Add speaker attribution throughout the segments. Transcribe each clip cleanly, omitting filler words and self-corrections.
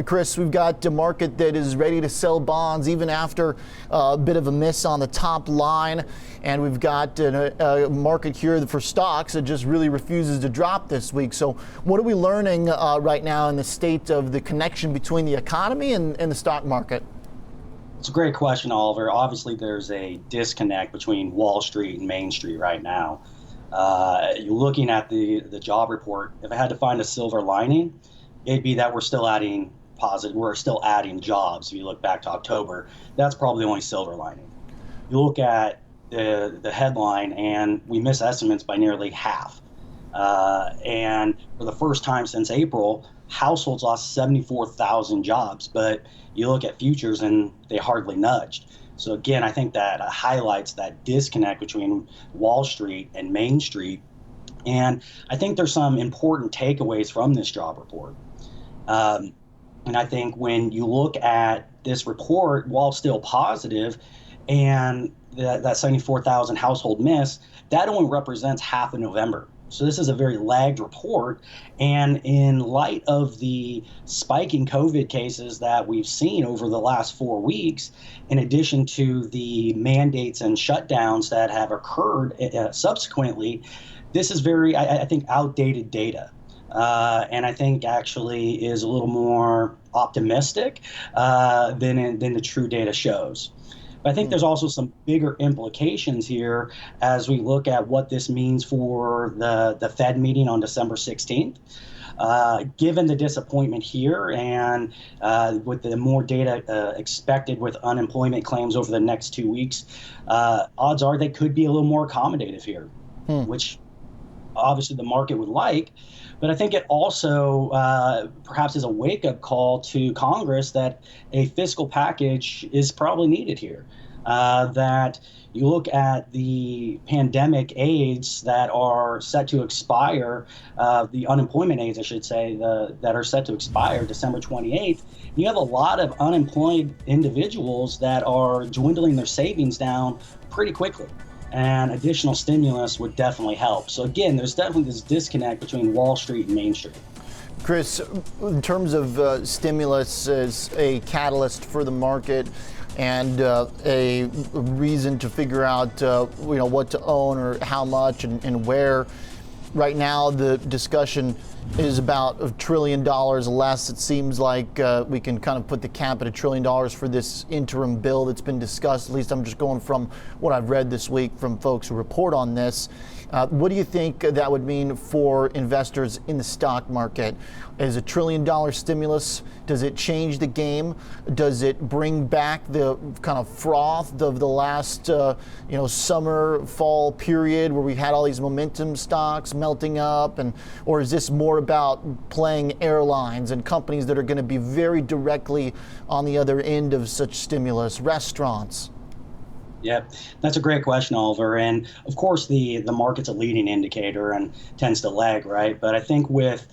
Speaker 1: Chris, we've got a market that is ready to sell bonds even after a bit of a miss on the top line. And we've got a market here for stocks that just really refuses to drop this week. So what are we learning right now in the state of the connection between the economy and the stock market?
Speaker 2: It's a great question, Oliver. Obviously, there's a disconnect between Wall Street and Main Street right now. You're looking at the job report. If I had to find a silver lining, it'd be that we're still adding jobs. If you look back to October, that's probably the only silver lining. You look at the headline, and we miss estimates by nearly half. And for the first time since April, households lost 74,000 jobs. But you look at futures, and they hardly nudged. So again, I think that highlights that disconnect between Wall Street and Main Street. And I think there's some important takeaways from this job report. And I think when you look at this report, while still positive, and that 74,000 household miss, that only represents half of November. So this is a very lagged report. And in light of the spiking COVID cases that we've seen over the last 4 weeks, in addition to the mandates and shutdowns that have occurred subsequently, this is very, I think, outdated data. And I think actually is a little more optimistic than the true data shows. But I think there's also some bigger implications here as we look at what this means for the Fed meeting on December 16th. Given the disappointment here and with the more data expected with unemployment claims over the next 2 weeks, odds are they could be a little more accommodative here, which obviously the market would like. But I think it also perhaps is a wake-up call to Congress that a fiscal package is probably needed here. That you look at the pandemic aids that are set to expire, the unemployment aids, I should say, that are set to expire December 28th. You have a lot of unemployed individuals that are dwindling their savings down pretty quickly. And additional stimulus would definitely help. So again, there's definitely this disconnect between Wall Street and Main Street.
Speaker 1: Chris, in terms of stimulus as a catalyst for the market and a reason to figure out what to own or how much and where, right now the discussion is about $1 trillion less. It seems like we can kind of put the cap at $1 trillion for this interim bill that's been discussed. At least I'm just going from what I've read this week from folks who report on this. What do you think that would mean for investors in the stock market? Is $1 trillion stimulus, does it change the game? Does it bring back the kind of froth of the last summer, fall period where we had all these momentum stocks melting up? Or is this more about playing airlines and companies that are going to be very directly on the other end of such stimulus, restaurants?
Speaker 2: Yep, that's a great question, Oliver. And of course, the market's a leading indicator and tends to lag, right? But I think with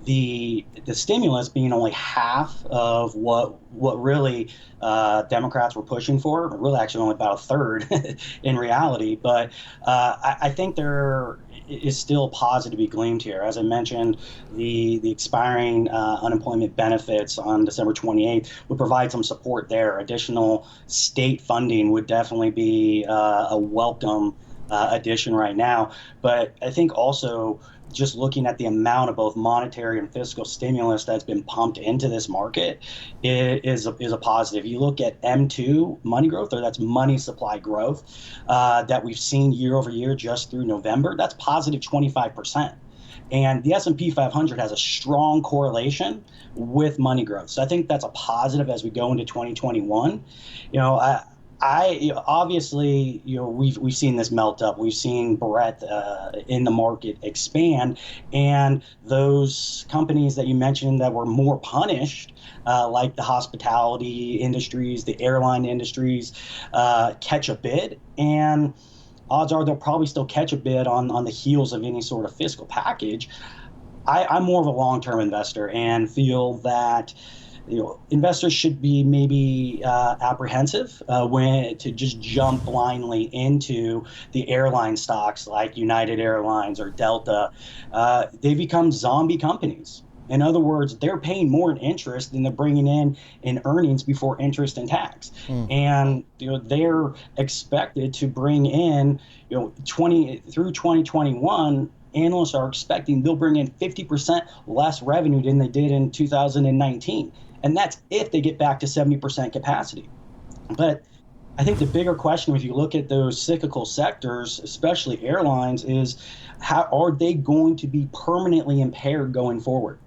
Speaker 2: the stimulus being only half of what really Democrats were pushing for, really actually only about a third in reality. But I think there is still positive to be gleaned here. As I mentioned, the expiring unemployment benefits on December 28th would provide some support there. Additional state funding would definitely be a welcome addition right now. But I think also just looking at the amount of both monetary and fiscal stimulus that's been pumped into this market is a positive. You look at M2 money growth, or that's money supply growth, that we've seen year over year just through November, that's positive 25%. And the S&P 500 has a strong correlation with money growth. So I think that's a positive as we go into 2021. Obviously, we've seen this melt up. We've seen breadth in the market expand, and those companies that you mentioned that were more punished, like the hospitality industries, the airline industries, catch a bid, and odds are they'll probably still catch a bid on the heels of any sort of fiscal package. I'm more of a long-term investor and feel that investors should be maybe apprehensive when to just jump blindly into the airline stocks like United Airlines or Delta. They become zombie companies. In other words, they're paying more in interest than they're bringing in earnings before interest and tax. And they're expected to bring in 20 through 2021. Analysts are expecting they'll bring in 50% less revenue than they did in 2019. And that's if they get back to 70% capacity. But I think the bigger question, if you look at those cyclical sectors, especially airlines, is how are they going to be permanently impaired going forward?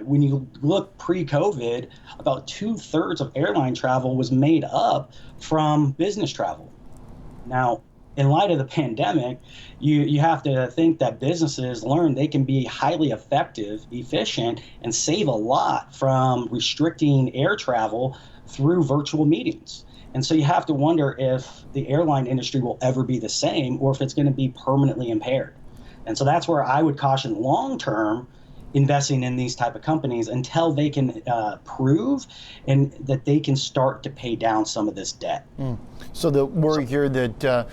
Speaker 2: When you look pre-COVID, about 2/3 of airline travel was made up from business travel. Now, in light of the pandemic, you have to think that businesses learn they can be highly effective, efficient, and save a lot from restricting air travel through virtual meetings. And so you have to wonder if the airline industry will ever be the same or if it's going to be permanently impaired. And so that's where I would caution long-term investing in these type of companies until they can prove and that they can start to pay down some of this debt.
Speaker 1: So the worry here that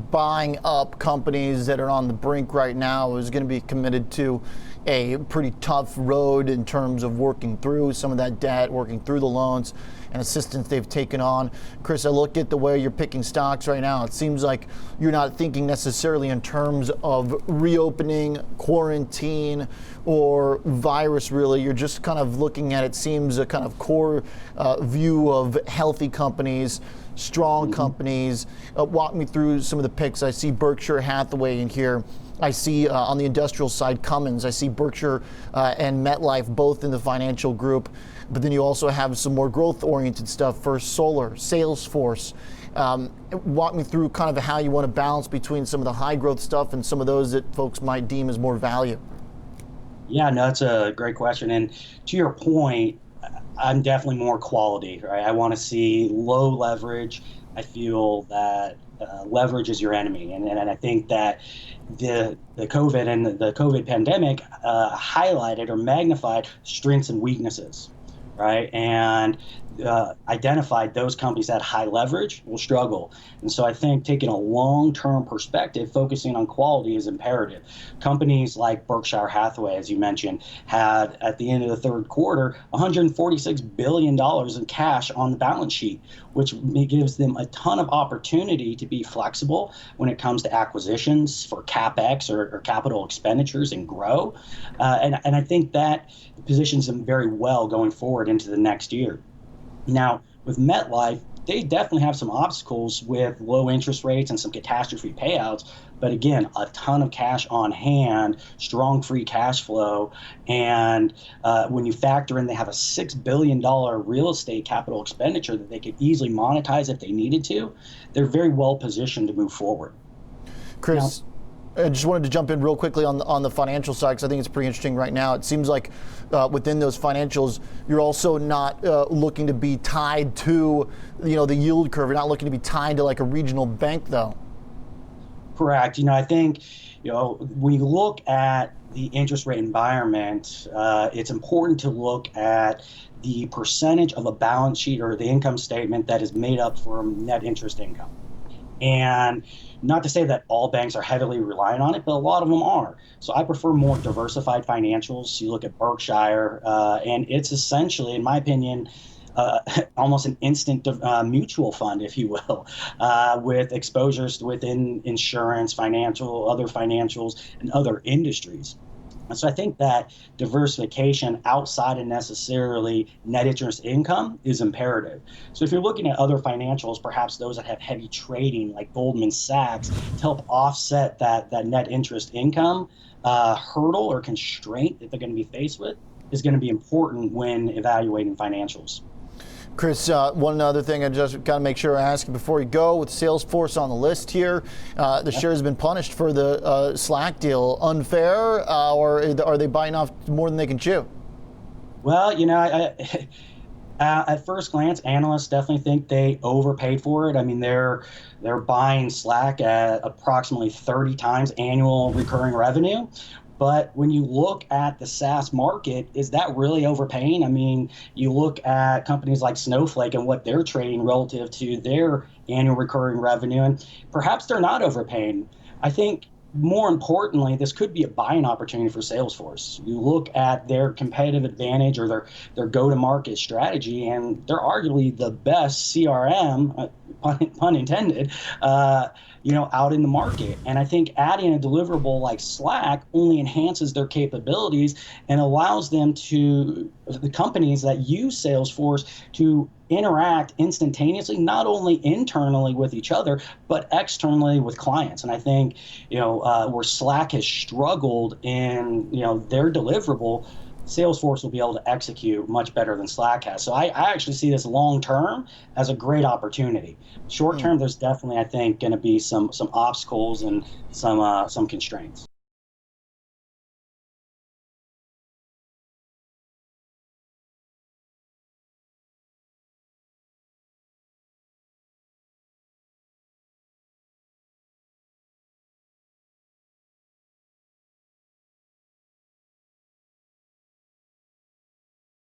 Speaker 1: buying up companies that are on the brink right now is going to be committed to a pretty tough road in terms of working through some of that debt, working through the loans and assistance they've taken on. Chris, I look at the way you're picking stocks right now. It seems like you're not thinking necessarily in terms of reopening, quarantine, or virus, really. You're just kind of looking at, it seems, a kind of core view of healthy companies, strong companies. Walk me through some of the picks. I see Berkshire Hathaway in here. I see on the industrial side Cummins. I see Berkshire and Metlife both in the financial group. But then you also have some more growth-oriented stuff for solar, Salesforce. Walk me through kind of how you want to balance between some of the high-growth stuff and some of those that folks might deem as more value.
Speaker 2: Yeah, no, that's a great question. And to your point, I'm definitely more quality, right? I want to see low leverage. I feel that leverage is your enemy. And I think that the COVID and the COVID pandemic highlighted or magnified strengths and weaknesses, right? And identified those companies that high leverage will struggle. And so I think taking a long-term perspective, focusing on quality is imperative. Companies like Berkshire Hathaway, as you mentioned, had at the end of the third quarter, $146 billion in cash on the balance sheet, which gives them a ton of opportunity to be flexible when it comes to acquisitions for CapEx or capital expenditures and grow. And I think that positions them very well going forward into the next year. Now, with MetLife, they definitely have some obstacles with low interest rates and some catastrophe payouts. But again, a ton of cash on hand, strong free cash flow. And when you factor in they have a $6 billion real estate capital expenditure that they could easily monetize if they needed to, they're very well positioned to move forward.
Speaker 1: Chris, I just wanted to jump in real quickly on the financial side, because I think it's pretty interesting right now. It seems like within those financials, you're also not looking to be tied to, the yield curve. You're not looking to be tied to like a regional bank, though.
Speaker 2: Correct. I think, when you look at the interest rate environment, it's important to look at the percentage of a balance sheet or the income statement that is made up from net interest income. And not to say that all banks are heavily reliant on it, but a lot of them are. So I prefer more diversified financials. You look at Berkshire, and it's essentially, in my opinion, almost an instant mutual fund, if you will, with exposures within insurance, other financials, and other industries. And so I think that diversification outside of necessarily net interest income is imperative. So if you're looking at other financials, perhaps those that have heavy trading like Goldman Sachs, to help offset that net interest income hurdle or constraint that they're going to be faced with, is going to be important when evaluating financials.
Speaker 1: Chris, one other thing I just got to make sure I ask you before you go. With Salesforce on the list here, the share has been punished for the Slack deal. Unfair, or are they biting off more than they can chew?
Speaker 2: Well, at first glance, analysts definitely think they overpaid for it. I mean, they're buying Slack at approximately 30 times annual recurring revenue. But when you look at the SaaS market, is that really overpaying? I mean, you look at companies like Snowflake and what they're trading relative to their annual recurring revenue, and perhaps they're not overpaying. I think more importantly, this could be a buying opportunity for Salesforce. You look at their competitive advantage or their go-to-market strategy, and they're arguably the best CRM, pun intended, out in the market. And I think adding a deliverable like Slack only enhances their capabilities and allows the companies that use Salesforce to interact instantaneously, not only internally with each other, but externally with clients. And I think, where Slack has struggled in, their deliverable, Salesforce will be able to execute much better than Slack has. So I actually see this long term as a great opportunity. Short term, there's definitely, I think, going to be some obstacles and some constraints.